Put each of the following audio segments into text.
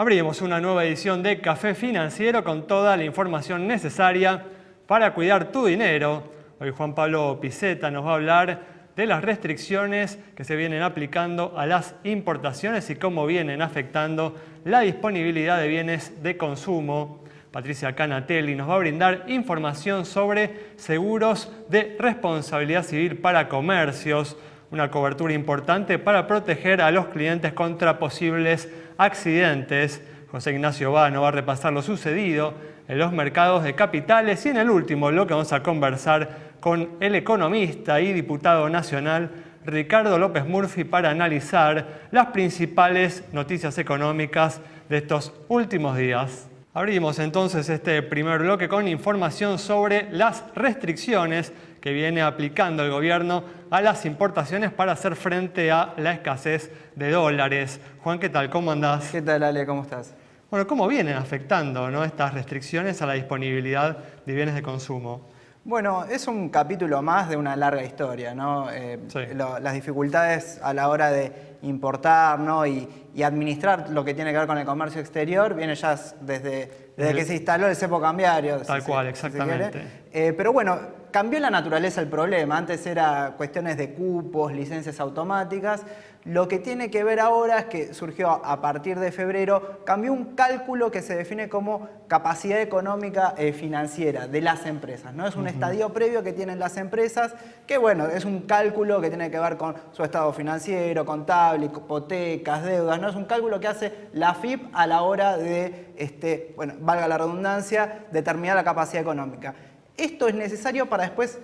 Abrimos una nueva edición de Café Financiero con toda la información necesaria para cuidar tu dinero. Hoy Juan Pablo Pizeta nos va a hablar de las restricciones que se vienen aplicando a las importaciones y cómo vienen afectando la disponibilidad de bienes de consumo. Patricia Canatelli nos va a brindar información sobre seguros de responsabilidad civil para comercios, una cobertura importante para proteger a los clientes contra posibles accidentes. José Ignacio Vano va a repasar lo sucedido en los mercados de capitales y en el último bloque vamos a conversar con el economista y diputado nacional Ricardo López Murphy para analizar las principales noticias económicas de estos últimos días. Abrimos entonces este primer bloque con información sobre las restricciones que viene aplicando el gobierno a las importaciones para hacer frente a la escasez de dólares. Juan, ¿qué tal? ¿Cómo andás? ¿Qué tal, Ale? ¿Cómo estás? Bueno, ¿cómo vienen afectando, ¿no?, estas restricciones a la disponibilidad de bienes de consumo? Bueno, es un capítulo más de una larga historia, ¿no? Sí. Las dificultades a la hora de importar, ¿no? y administrar lo que tiene que ver con el comercio exterior viene ya desde que se instaló el cepo cambiario. Tal cual, exactamente. Pero bueno, cambió la naturaleza el problema. Antes era cuestiones de cupos, licencias automáticas. Lo que tiene que ver ahora es que surgió a partir de febrero, cambió un cálculo que se define como capacidad económica financiera de las empresas, ¿no? Es un estadio previo que tienen las empresas, que bueno, es un cálculo que tiene que ver con su estado financiero, contable, hipotecas, deudas, ¿no? Es un cálculo que hace la AFIP a la hora de, bueno, valga la redundancia, determinar la capacidad económica. Esto es necesario para después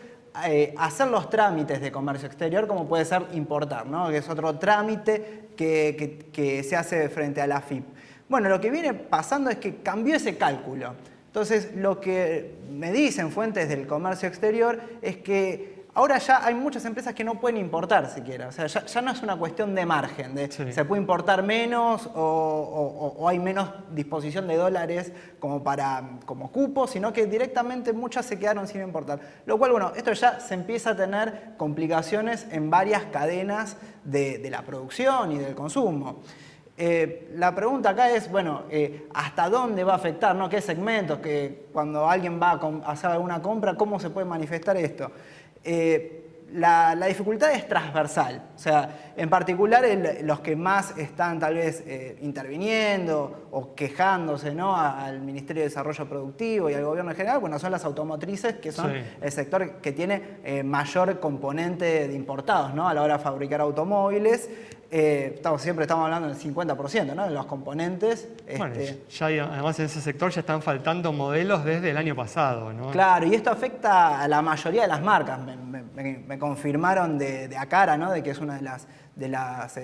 hacer los trámites de comercio exterior, como puede ser importar, ¿no? Que es otro trámite que se hace frente a la AFIP. Bueno, lo que viene pasando es que cambió ese cálculo. Entonces, lo que me dicen fuentes del comercio exterior es que ahora ya hay muchas empresas que no pueden importar siquiera. O sea, ya no es una cuestión de margen, de Sí. se puede importar menos o hay menos disposición de dólares como cupo, sino que directamente muchas se quedaron sin importar. Lo cual, bueno, esto ya se empieza a tener complicaciones en varias cadenas de la producción y del consumo. La pregunta acá es, bueno, ¿hasta dónde va a afectar, ¿no? ¿Qué segmentos? Que cuando alguien va a hacer alguna compra, ¿cómo se puede manifestar esto? La dificultad es transversal, o sea, en particular los que más están tal vez interviniendo o quejándose, ¿no?, al Ministerio de Desarrollo Productivo y al gobierno en general, bueno, son las automotrices, que son Sí. el sector que tiene mayor componente de importados, ¿no?, a la hora de fabricar automóviles. Siempre estamos hablando del 50%, ¿no?, de los componentes. Bueno, además en ese sector ya están faltando modelos desde el año pasado, ¿no? Claro, y esto afecta a la mayoría de las marcas. Me confirmaron de Acara, ¿no?, de que es una de las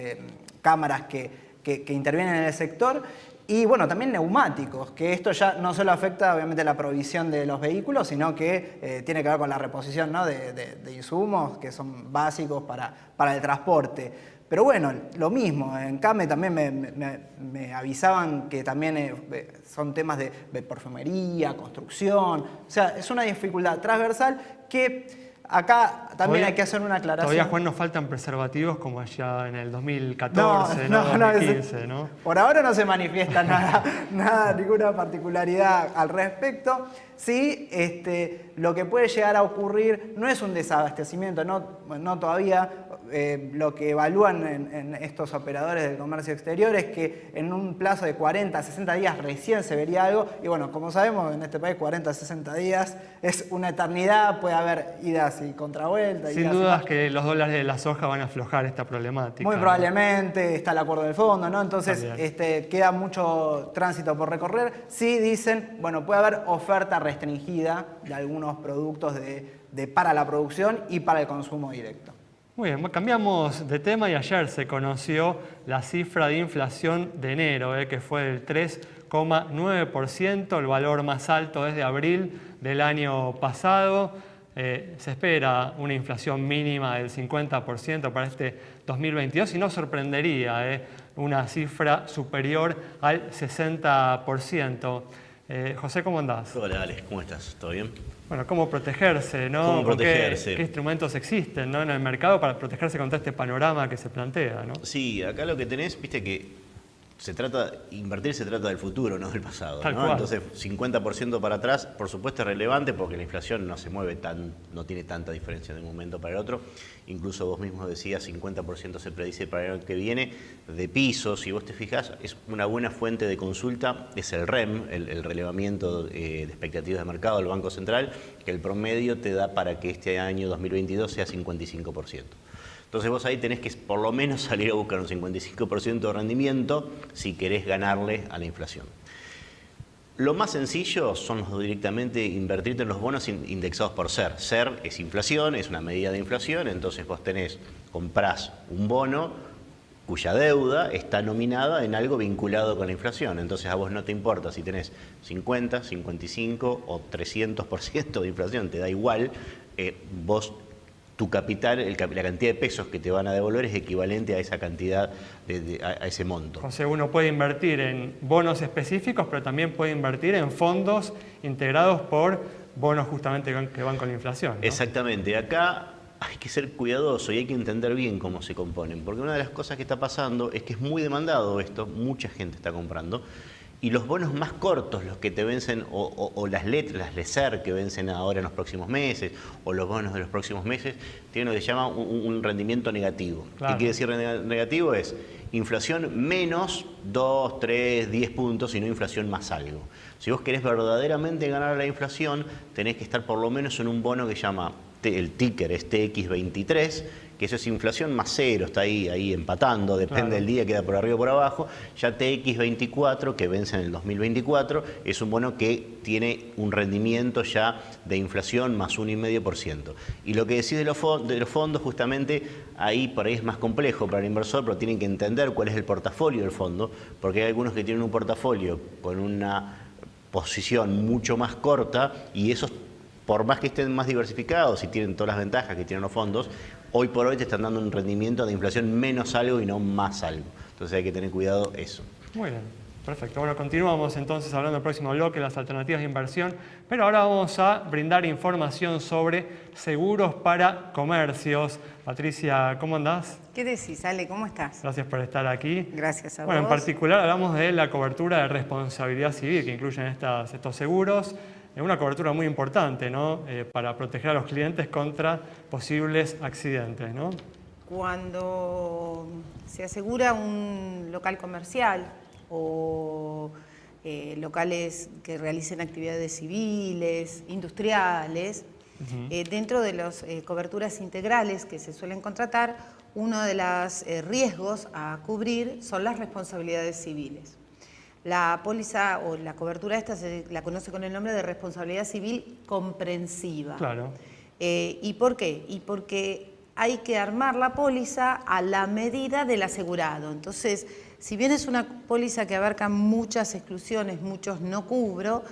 cámaras que intervienen en el sector. Y bueno, también neumáticos, que esto ya no solo afecta obviamente la provisión de los vehículos, sino que tiene que ver con la reposición, ¿no?, de insumos que son básicos para el transporte. Pero bueno, lo mismo, en CAME también me avisaban que también son temas de perfumería, construcción, o sea, es una dificultad transversal que acá también hay que hacer una aclaración. Todavía, Juan, nos faltan preservativos como allá en el 2014, 2015, ¿no? Por ahora no se manifiesta nada, ninguna particularidad al respecto. Sí, lo que puede llegar a ocurrir no es un desabastecimiento, no todavía. Lo que evalúan en estos operadores del comercio exterior es que en un plazo de 40 a 60 días recién se vería algo. Y bueno, como sabemos, en este país 40 a 60 días es una eternidad, puede haber idas y contravueltas. Sin dudas que los dólares de la soja van a aflojar esta problemática. Muy probablemente, está el acuerdo del fondo, ¿no? Entonces queda mucho tránsito por recorrer. Sí dicen, bueno, puede haber oferta restringida de algunos productos para la producción y para el consumo directo. Muy bien, cambiamos de tema y ayer se conoció la cifra de inflación de enero, que fue del 3,9%, el valor más alto desde abril del año pasado. Se espera una inflación mínima del 50% para este 2022 y no sorprendería una cifra superior al 60%. José, ¿cómo andás? Hola, Alex, ¿cómo estás? ¿Todo bien? Bueno, ¿cómo protegerse, no? ¿Cómo protegerse? ¿Qué instrumentos existen, ¿no?, en el mercado para protegerse contra este panorama que se plantea, ¿no? Sí, acá lo que tenés, viste que invertir se trata del futuro, no del pasado, Tal ¿no? cual. Entonces, 50% para atrás, por supuesto es relevante porque la inflación no se mueve no tiene tanta diferencia de un momento para el otro. Incluso vos mismo decías, 50% se predice para el año que viene de pisos. Si vos te fijas, es una buena fuente de consulta, es el REM, el relevamiento de expectativas de mercado del Banco Central, que el promedio te da para que este año 2022 sea 55%. Entonces vos ahí tenés que por lo menos salir a buscar un 55% de rendimiento si querés ganarle a la inflación. Lo más sencillo son directamente invertirte en los bonos indexados por SER. SER es inflación, es una medida de inflación, entonces vos comprás un bono cuya deuda está nominada en algo vinculado con la inflación. Entonces a vos no te importa si tenés 50, 55 o 300% de inflación, te da igual, tu capital, la cantidad de pesos que te van a devolver es equivalente a esa cantidad, a ese monto. O sea, uno puede invertir en bonos específicos, pero también puede invertir en fondos integrados por bonos justamente que van con la inflación, ¿no? Exactamente. Acá hay que ser cuidadoso y hay que entender bien cómo se componen, porque una de las cosas que está pasando es que es muy demandado esto, mucha gente está comprando, y los bonos más cortos, los que te vencen, o las LESER que vencen ahora en los próximos meses, o los bonos de los próximos meses, tienen lo que se llama un rendimiento negativo. Claro. ¿Qué quiere decir negativo? Es inflación menos 2, 3, 10 puntos y no inflación más algo. Si vos querés verdaderamente ganar la inflación, tenés que estar por lo menos en un bono que se llama, el ticker es TX23, que eso es inflación más cero, está ahí empatando, depende del día, queda por arriba o por abajo. Ya TX24, que vence en el 2024, es un bono que tiene un rendimiento ya de inflación más 1,5%. Y lo que decís de los fondos, justamente, por ahí es más complejo para el inversor, pero tienen que entender cuál es el portafolio del fondo, porque hay algunos que tienen un portafolio con una posición mucho más corta y esos, por más que estén más diversificados y tienen todas las ventajas que tienen los fondos, hoy por hoy te están dando un rendimiento de inflación menos algo y no más algo. Entonces hay que tener cuidado eso. Muy bien, perfecto. Bueno, continuamos entonces hablando del próximo bloque, las alternativas de inversión, pero ahora vamos a brindar información sobre seguros para comercios. Patricia, ¿cómo andás? ¿Qué decís, Ale? ¿Cómo estás? Gracias por estar aquí. Gracias a Bueno, en vos. particular hablamos de la cobertura de responsabilidad civil que incluyen estos seguros. Es una cobertura muy importante, ¿no? Para proteger a los clientes contra posibles accidentes, ¿no? Cuando se asegura un local comercial o locales que realicen actividades civiles, industriales, dentro de las coberturas integrales que se suelen contratar, uno de los riesgos a cubrir son las responsabilidades civiles. La póliza o la cobertura esta se la conoce con el nombre de responsabilidad civil comprensiva. Claro. ¿Y por qué? Y porque hay que armar la póliza a la medida del asegurado. Entonces, si bien es una póliza que abarca muchas exclusiones, muchos no cubro,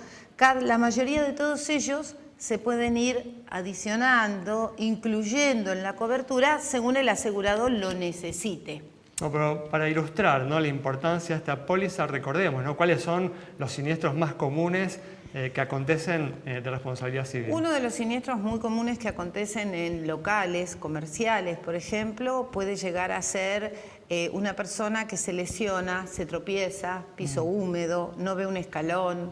la mayoría de todos ellos se pueden ir adicionando, incluyendo en la cobertura según el asegurado lo necesite. No, pero para ilustrar, ¿no?, la importancia de esta póliza, recordemos, ¿no?, cuáles son los siniestros más comunes que acontecen de responsabilidad civil. Uno de los siniestros muy comunes que acontecen en locales comerciales, por ejemplo, puede llegar a ser una persona que se lesiona, se tropieza, piso húmedo, no ve un escalón,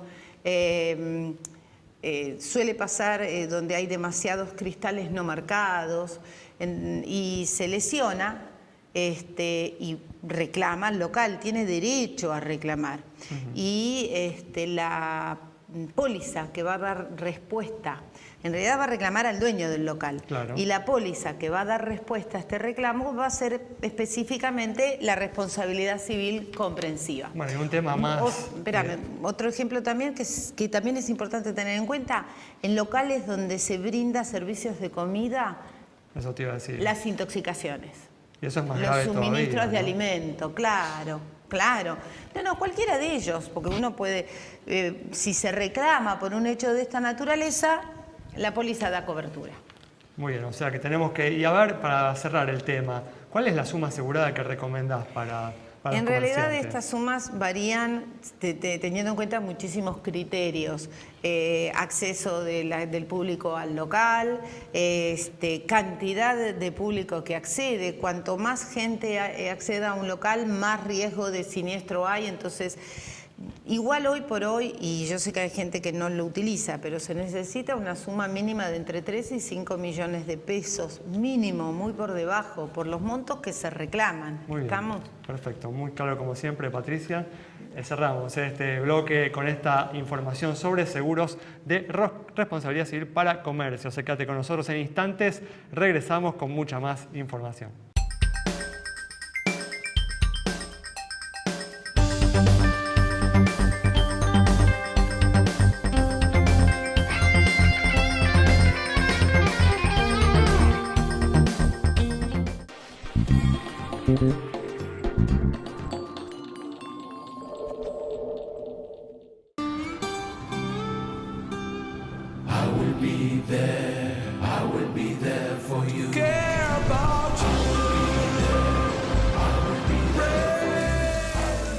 suele pasar donde hay demasiados cristales no marcados y se lesiona. Y reclama al local, tiene derecho a reclamar. Y la póliza que va a dar respuesta, en realidad va a reclamar al dueño del local. Claro. Y la póliza que va a dar respuesta a este reclamo va a ser específicamente la responsabilidad civil comprensiva. Bueno, y un tema más... Otro ejemplo también que también es importante tener en cuenta, en locales donde se brinda servicios de comida, Eso te iba a decir. las intoxicaciones. Y eso es más grave Los todavía, suministros de ¿no? alimento, claro. No, cualquiera de ellos, porque uno puede, si se reclama por un hecho de esta naturaleza, la póliza da cobertura. Muy bien, o sea que tenemos que... Y a ver, para cerrar el tema, ¿cuál es la suma asegurada que recomendás para para En los realidad comerciantes? estas sumas varían teniendo en cuenta muchísimos criterios. Acceso del público al local, cantidad de público que accede. Cuanto más gente acceda a un local, más riesgo de siniestro hay. Entonces, igual hoy por hoy, y yo sé que hay gente que no lo utiliza, pero se necesita una suma mínima de entre 3 y 5 millones de pesos, mínimo, muy por debajo, por los montos que se reclaman. Muy bien, ¿Estamos? perfecto, muy claro como siempre, Patricia. Cerramos este bloque con esta información sobre seguros de responsabilidad civil para comercio. Se quédate con nosotros en instantes, regresamos con mucha más información.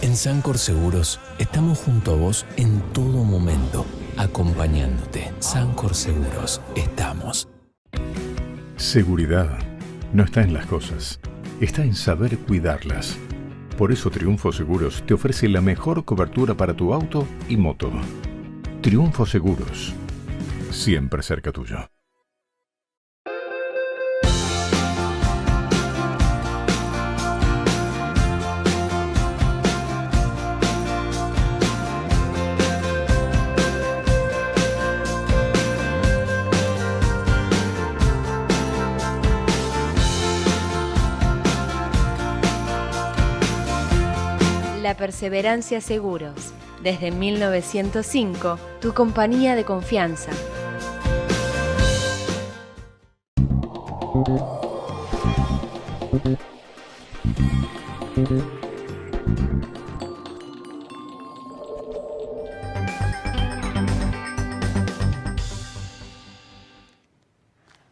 En Sancor Seguros estamos junto a vos en todo momento, acompañándote. Sancor Seguros, estamos. Seguridad no está en las cosas, está en saber cuidarlas. Por eso Triunfo Seguros te ofrece la mejor cobertura para tu auto y moto. Triunfo Seguros, siempre cerca tuyo. La Perseverancia Seguros. Desde 1905, tu compañía de confianza.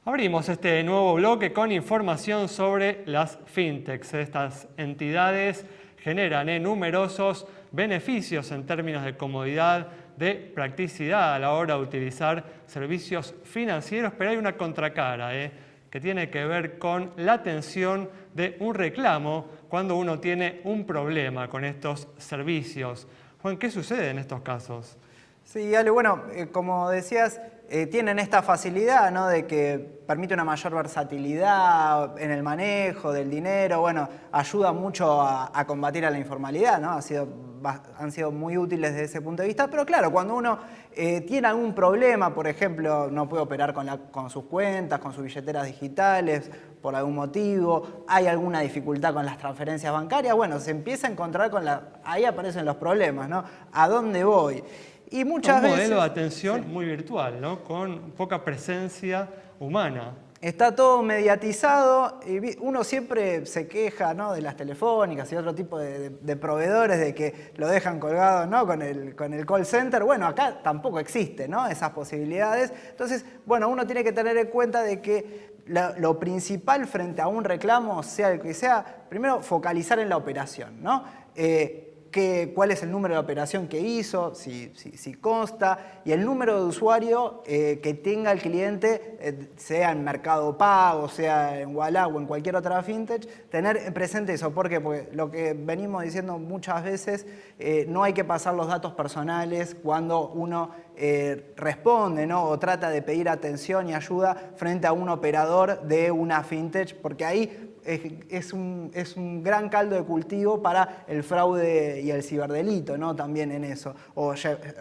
Abrimos este nuevo bloque con información sobre las fintechs. Estas entidades generan numerosos beneficios en términos de comodidad, de practicidad a la hora de utilizar servicios financieros, pero hay una contracara que tiene que ver con la atención de un reclamo cuando uno tiene un problema con estos servicios. Juan, ¿qué sucede en estos casos? Sí, Ale, bueno, como decías, tienen esta facilidad, ¿no?, de que permite una mayor versatilidad en el manejo del dinero, bueno, ayuda mucho a combatir a la informalidad, ¿no? Han sido muy útiles desde ese punto de vista, pero claro, cuando uno tiene algún problema, por ejemplo, no puede operar con sus cuentas, con sus billeteras digitales, por algún motivo, hay alguna dificultad con las transferencias bancarias, bueno, se empieza a encontrar ahí aparecen los problemas, ¿no? ¿A dónde voy? Y muchas veces, un modelo de atención muy virtual, ¿no? Con poca presencia humana. Está todo mediatizado y uno siempre se queja, ¿no?, de las telefónicas y otro tipo de proveedores de que lo dejan colgado, ¿no?, con el call center. Bueno, acá tampoco existe, ¿no?, esas posibilidades. Entonces, bueno, uno tiene que tener en cuenta de que lo principal frente a un reclamo, sea el que sea, primero focalizar en la operación, ¿no? Cuál es el número de operación que hizo, si consta, y el número de usuario que tenga el cliente, sea en Mercado Pago, sea en Ualá o en cualquier otra fintech, tener presente eso. ¿Por qué? Porque lo que venimos diciendo muchas veces, no hay que pasar los datos personales cuando uno responde, ¿no?, o trata de pedir atención y ayuda frente a un operador de una fintech, porque ahí es un gran caldo de cultivo para el fraude y el ciberdelito, ¿no?, también en eso. O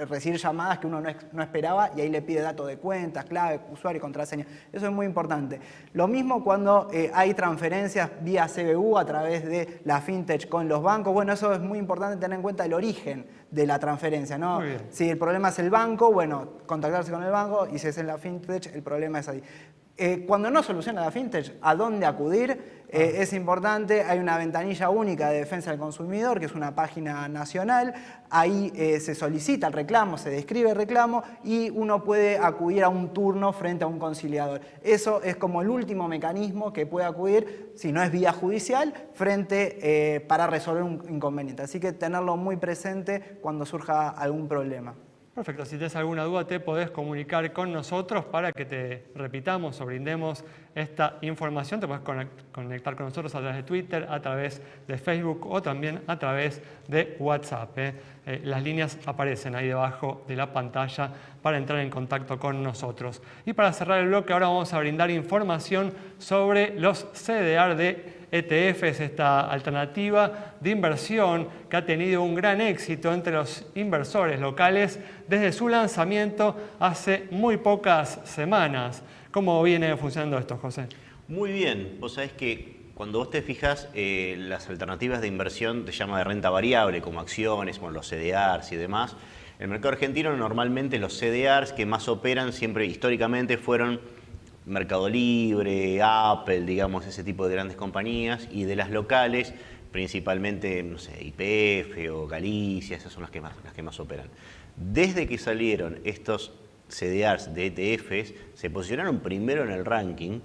recibir llamadas que uno no esperaba y ahí le pide datos de cuentas, clave, usuario y contraseña. Eso es muy importante. Lo mismo cuando hay transferencias vía CBU a través de la fintech con los bancos. Bueno, eso es muy importante tener en cuenta el origen de la transferencia, ¿no? Si el problema es el banco, bueno, contactarse con el banco, y si es en la fintech, el problema es ahí. Cuando no soluciona la fintech, ¿a dónde acudir? Es importante, hay una ventanilla única de defensa del consumidor, que es una página nacional. Ahí se solicita el reclamo, se describe el reclamo y uno puede acudir a un turno frente a un conciliador. Eso es como el último mecanismo que puede acudir, si no es vía judicial, para resolver un inconveniente. Así que tenerlo muy presente cuando surja algún problema. Perfecto, si tienes alguna duda te podés comunicar con nosotros para que te repitamos o brindemos esta información. Te podés conectar con nosotros a través de Twitter, a través de Facebook o también a través de WhatsApp. Las líneas aparecen ahí debajo de la pantalla para entrar en contacto con nosotros. Y para cerrar el bloque ahora vamos a brindar información sobre los CDR de ETFs, esta alternativa de inversión que ha tenido un gran éxito entre los inversores locales desde su lanzamiento hace muy pocas semanas. ¿Cómo viene funcionando esto, José? Muy bien. Vos sabés que cuando vos te fijas, las alternativas de inversión te llama de renta variable, como acciones, como los CDRs y demás. En el mercado argentino normalmente los CDRs que más operan siempre históricamente fueron Mercado Libre, Apple, digamos, ese tipo de grandes compañías, y de las locales, principalmente, no sé, YPF o Galicia, esas son las que más operan. Desde que salieron estos CDRs de ETFs, se posicionaron primero en el ranking.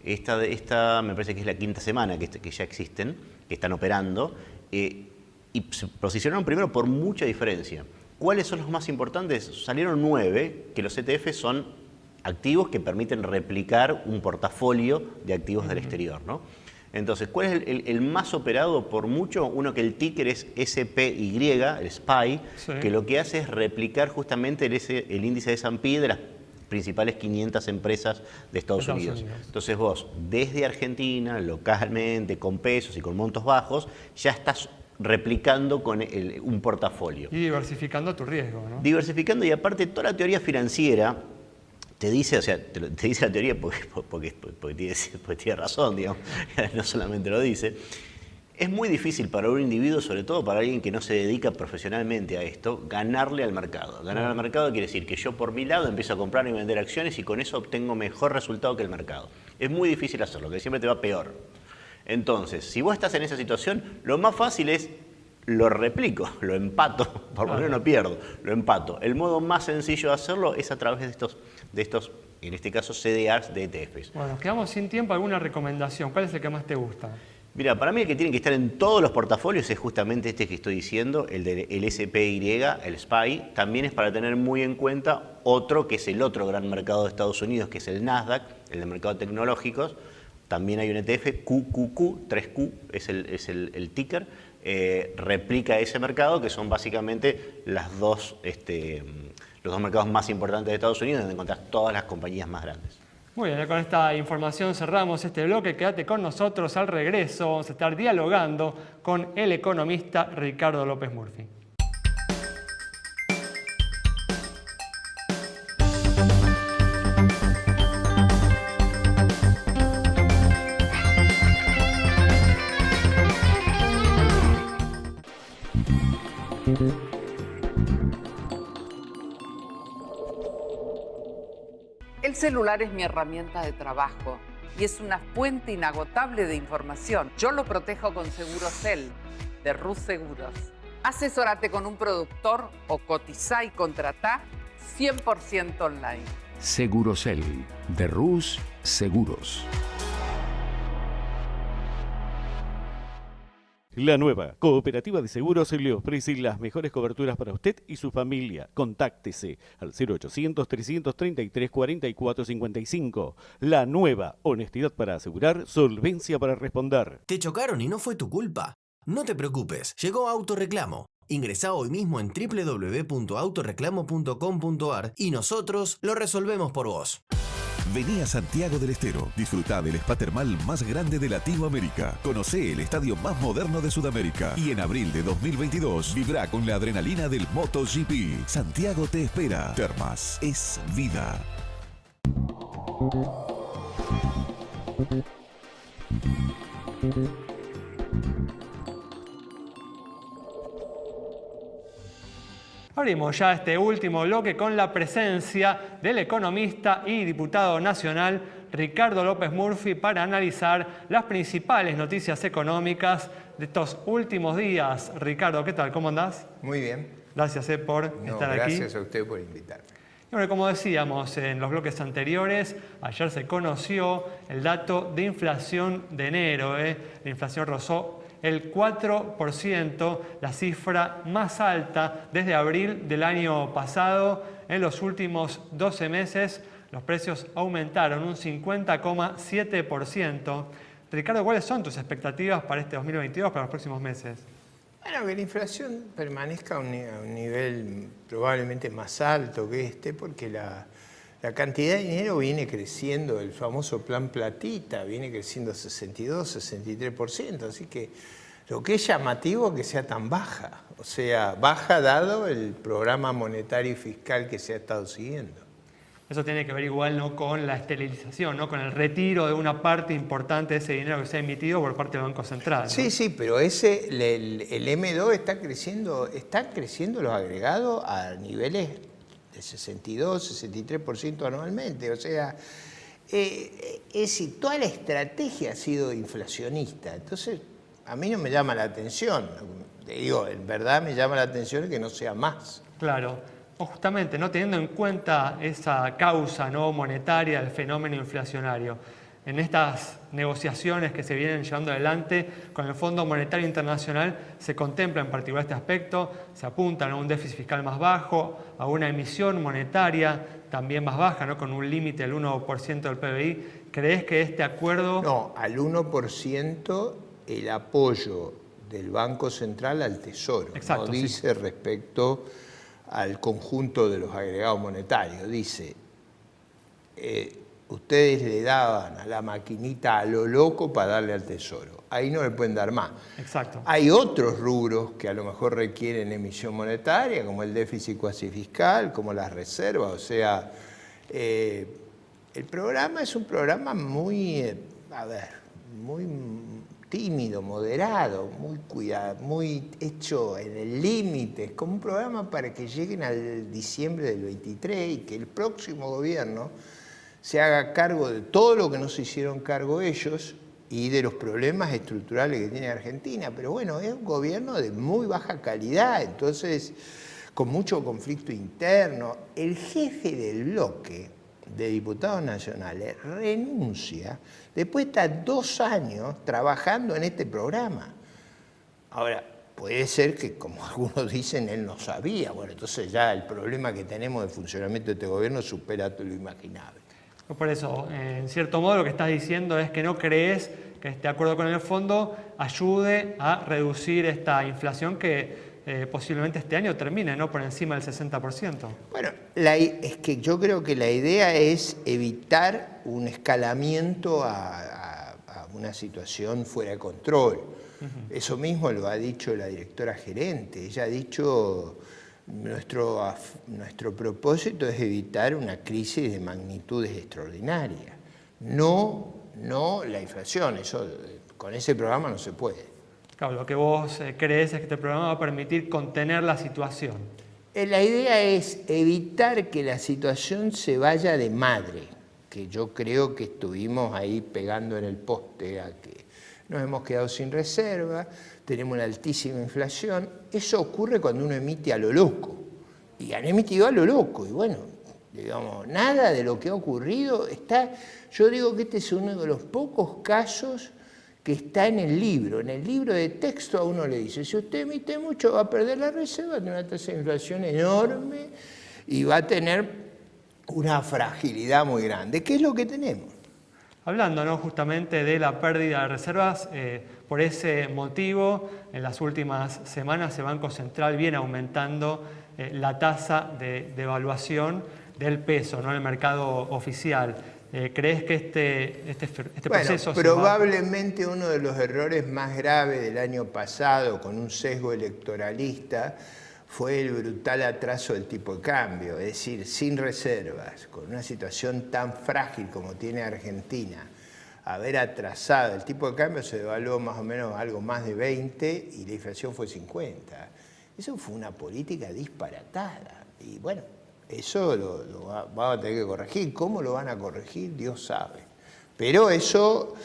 Esta me parece que es la quinta semana que ya existen, que están operando, y se posicionaron primero por mucha diferencia. ¿Cuáles son los más importantes? Salieron 9, que los ETFs son activos que permiten replicar un portafolio de activos del exterior, ¿no? Entonces, ¿cuál es el más operado por mucho? Uno que el ticker es SPY, el SPY, sí, que lo que hace es replicar justamente el índice de S&P de las principales 500 empresas de Estados Unidos. Entonces vos, desde Argentina, localmente, con pesos y con montos bajos, ya estás replicando con un portafolio. Y diversificando tu riesgo, ¿no? Diversificando, y aparte toda la teoría financiera te dice, o sea, te dice la teoría porque tiene razón, digamos, no solamente lo dice. Es muy difícil para un individuo, sobre todo para alguien que no se dedica profesionalmente a esto, ganarle al mercado. Ganar al mercado quiere decir que yo por mi lado empiezo a comprar y vender acciones y con eso obtengo mejor resultado que el mercado. Es muy difícil hacerlo, que siempre te va peor. Entonces, si vos estás en esa situación, lo más fácil es lo replico, lo empato, por lo menos no pierdo, lo empato. El modo más sencillo de hacerlo es a través de estos, en este caso, CDRs de ETFs. Bueno, nos quedamos sin tiempo. ¿Alguna recomendación? ¿Cuál es el que más te gusta? Mira, para mí el que tiene que estar en todos los portafolios es justamente este que estoy diciendo, el SPY, el SPY. También es para tener muy en cuenta otro que es el otro gran mercado de Estados Unidos, que es el Nasdaq, el de mercados tecnológicos. También hay un ETF, QQQ, 3Q es el ticker. Replica ese mercado, que son básicamente los dos mercados más importantes de Estados Unidos, donde encontrás todas las compañías más grandes. Muy bien, con esta información cerramos este bloque. Quédate con nosotros al regreso. Vamos a estar dialogando con el economista Ricardo López Murphy. El celular es mi herramienta de trabajo y es una fuente inagotable de información. Yo lo protejo con Segurosel, de Rus Seguros. Asesórate con un productor o cotizá y contratá 100% online. Segurosel, de Rus Seguros. La nueva Cooperativa de Seguros le ofrece las mejores coberturas para usted y su familia. Contáctese al 0800-333-4455. La nueva, honestidad para asegurar, solvencia para responder. ¿Te chocaron y no fue tu culpa? No te preocupes, llegó Autoreclamo. Ingresá hoy mismo en www.autoreclamo.com.ar y nosotros lo resolvemos por vos. Vení a Santiago del Estero, disfrutá del spa termal más grande de Latinoamérica. Conocé el estadio más moderno de Sudamérica. Y en abril de 2022, vibrá con la adrenalina del MotoGP. Santiago te espera. Termas es vida. Abrimos ya este último bloque con la presencia del economista y diputado nacional Ricardo López Murphy para analizar las principales noticias económicas de estos últimos días. Ricardo, ¿qué tal? ¿Cómo andás? Muy bien. Gracias por estar aquí. Gracias a usted por invitarme. Y bueno, como decíamos en los bloques anteriores, ayer se conoció el dato de inflación de enero. La inflación rozó el 4%, la cifra más alta desde abril del año pasado. En los últimos 12 meses los precios aumentaron un 50,7%. Ricardo, ¿cuáles son tus expectativas para este 2022, para los próximos meses? Bueno, que la inflación permanezca a un nivel probablemente más alto que este, porque la cantidad de dinero viene creciendo, el famoso plan platita viene creciendo 62, 63%, así que lo que es llamativo es que sea tan baja, o sea, baja dado el programa monetario y fiscal que se ha estado siguiendo. Eso tiene que ver igual, ¿no?, con la esterilización, ¿no?, con el retiro de una parte importante de ese dinero que se ha emitido por parte del Banco Central, ¿no? Sí, sí, pero el M2 está creciendo los agregados a niveles de 62, 63% anualmente. O sea, es decir, toda la estrategia ha sido inflacionista. Entonces, a mí no me llama la atención. Digo, en verdad me llama la atención que no sea más. Claro. Justamente, ¿no?, teniendo en cuenta esa causa, ¿no?, monetaria del fenómeno inflacionario, en estas negociaciones que se vienen llevando adelante con el Fondo Monetario Internacional se contempla en particular este aspecto, se apuntan a un déficit fiscal más bajo, a una emisión monetaria también más baja, ¿no?, con un límite del 1% del PBI. ¿Crees que este acuerdo...? No, al 1% el apoyo del Banco Central al Tesoro. Exacto, no dice sí. Respecto al conjunto de los agregados monetarios. Dice, ustedes le daban a la maquinita a lo loco para darle al Tesoro. Ahí no le pueden dar más. Exacto. Hay otros rubros que a lo mejor requieren emisión monetaria, como el déficit cuasi fiscal, como las reservas. O sea, el programa es un programa muy, muy tímido, moderado, muy cuidado, muy hecho en el límite. Es como un programa para que lleguen al diciembre del 23 y que el próximo gobierno se haga cargo de todo lo que no se hicieron cargo ellos y de los problemas estructurales que tiene Argentina. Pero bueno, es un gobierno de muy baja calidad, entonces con mucho conflicto interno. El jefe del bloque de diputados nacionales renuncia después de estar 2 años trabajando en este programa. Ahora, puede ser que, como algunos dicen, él no sabía. Bueno, entonces ya el problema que tenemos de funcionamiento de este gobierno supera todo lo imaginable. Por eso, en cierto modo, lo que estás diciendo es que no crees que este acuerdo con el fondo ayude a reducir esta inflación que posiblemente este año termine, ¿no?, por encima del 60%. Bueno, es que yo creo que la idea es evitar un escalamiento a una situación fuera de control. Eso mismo lo ha dicho la directora gerente. Ella ha dicho, nuestro propósito es evitar una crisis de magnitudes extraordinarias. No la inflación, eso con ese programa no se puede. Claro, lo que vos crees es que este programa va a permitir contener la situación. La idea es evitar que la situación se vaya de madre, que yo creo que estuvimos ahí pegando en el poste a que nos hemos quedado sin reserva, tenemos una altísima inflación. Eso ocurre cuando uno emite a lo loco, y han emitido a lo loco, y bueno, digamos, nada de lo que ha ocurrido está. Yo digo que este es uno de los pocos casos que está en el libro. En el libro de texto a uno le dice, si usted emite mucho va a perder la reserva, va a tener una tasa de inflación enorme y va a tener una fragilidad muy grande. ¿Qué es lo que tenemos? Hablando, ¿no?, justamente de la pérdida de reservas, por ese motivo, en las últimas semanas el Banco Central viene aumentando la tasa de devaluación del peso, ¿no?, en el mercado oficial. ¿Crees que este proceso probablemente uno de los errores más graves del año pasado, con un sesgo electoralista, fue el brutal atraso del tipo de cambio? Es decir, sin reservas, con una situación tan frágil como tiene Argentina, haber atrasado el tipo de cambio, se devaluó más o menos algo más de 20 y la inflación fue 50. Eso fue una política disparatada. Y bueno, eso lo van a tener que corregir. ¿Cómo lo van a corregir? Dios sabe. Pero eso,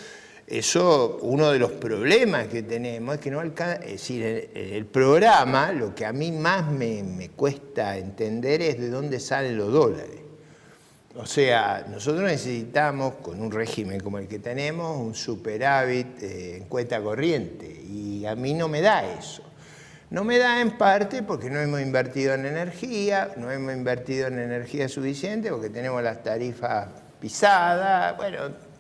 uno de los problemas que tenemos es que no alcanza, es decir, el programa, lo que a mí más me cuesta entender es de dónde salen los dólares. O sea, nosotros necesitamos, con un régimen como el que tenemos, un superávit en cuenta corriente, y a mí no me da eso. No me da en parte porque no hemos invertido en energía, no hemos invertido en energía suficiente porque tenemos las tarifas pisadas, bueno,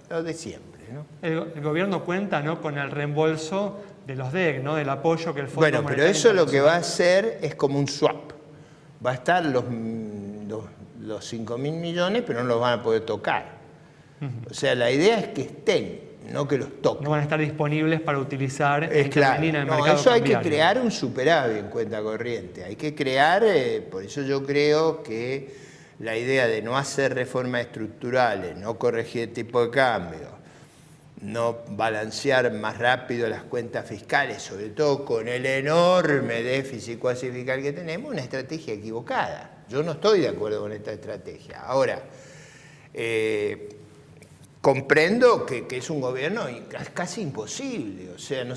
lo de siempre, ¿no? El gobierno cuenta, ¿no?, con el reembolso de los DEC, ¿no?, del apoyo que el Fondo Bueno, Monetario pero eso lo que va a Internacional... hacer es como un swap. Va a estar los 5.000 millones, pero no los van a poder tocar. O sea, la idea es que estén, no que los toquen. No van a estar disponibles para utilizar en Claro, el no, mercado eso hay cambiario. que crear un superávit en cuenta corriente. Hay que crear, por eso yo creo que la idea de no hacer reformas estructurales, no corregir el tipo de cambio, no balancear más rápido las cuentas fiscales, sobre todo con el enorme déficit cuasi fiscal que tenemos, una estrategia equivocada. Yo no estoy de acuerdo con esta estrategia. Ahora, comprendo que es un gobierno casi imposible, o sea, no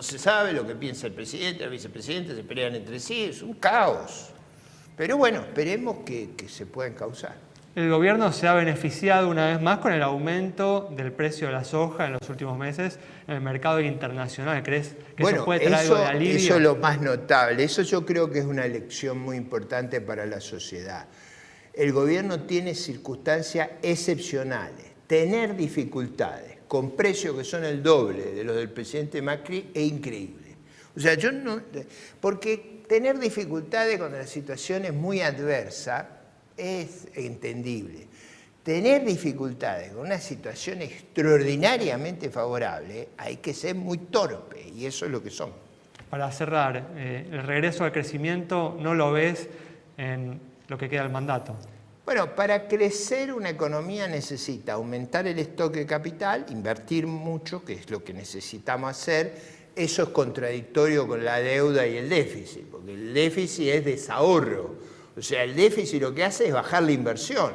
se sabe lo que piensa el presidente, el vicepresidente, se pelean entre sí, es un caos. Pero bueno, esperemos que se pueda encauzar. El gobierno se ha beneficiado una vez más con el aumento del precio de la soja en los últimos meses en el mercado internacional. ¿Crees que eso puede traer algo de alivio? Eso es lo más notable. Eso yo creo que es una lección muy importante para la sociedad. El gobierno tiene circunstancias excepcionales. Tener dificultades con precios que son el doble de los del presidente Macri es increíble. O sea, yo no... Porque tener dificultades cuando la situación es muy adversa es entendible. Tener dificultades con una situación extraordinariamente favorable hay que ser muy torpe, y eso es lo que son. Para cerrar, el regreso al crecimiento no lo ves en lo que queda del mandato. Bueno, para crecer una economía necesita aumentar el stock de capital, invertir mucho, que es lo que necesitamos hacer. Eso es contradictorio con la deuda y el déficit, porque el déficit es desahorro. O sea, el déficit lo que hace es bajar la inversión.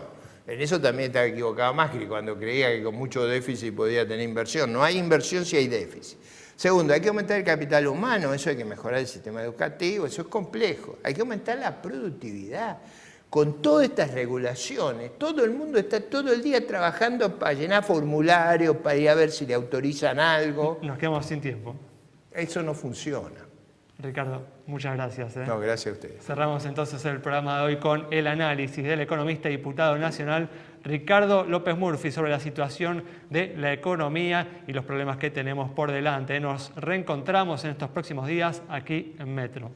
En eso también estaba equivocado Macri cuando creía que con mucho déficit podía tener inversión. No hay inversión si hay déficit. Segundo, hay que aumentar el capital humano, eso hay que mejorar el sistema educativo, eso es complejo. Hay que aumentar la productividad. Con todas estas regulaciones, todo el mundo está todo el día trabajando para llenar formularios, para ir a ver si le autorizan algo. Nos quedamos sin tiempo. Eso no funciona. Ricardo, muchas gracias. No, gracias a ustedes. Cerramos entonces el programa de hoy con el análisis del economista y diputado nacional Ricardo López Murphy sobre la situación de la economía y los problemas que tenemos por delante. Nos reencontramos en estos próximos días aquí en Metro.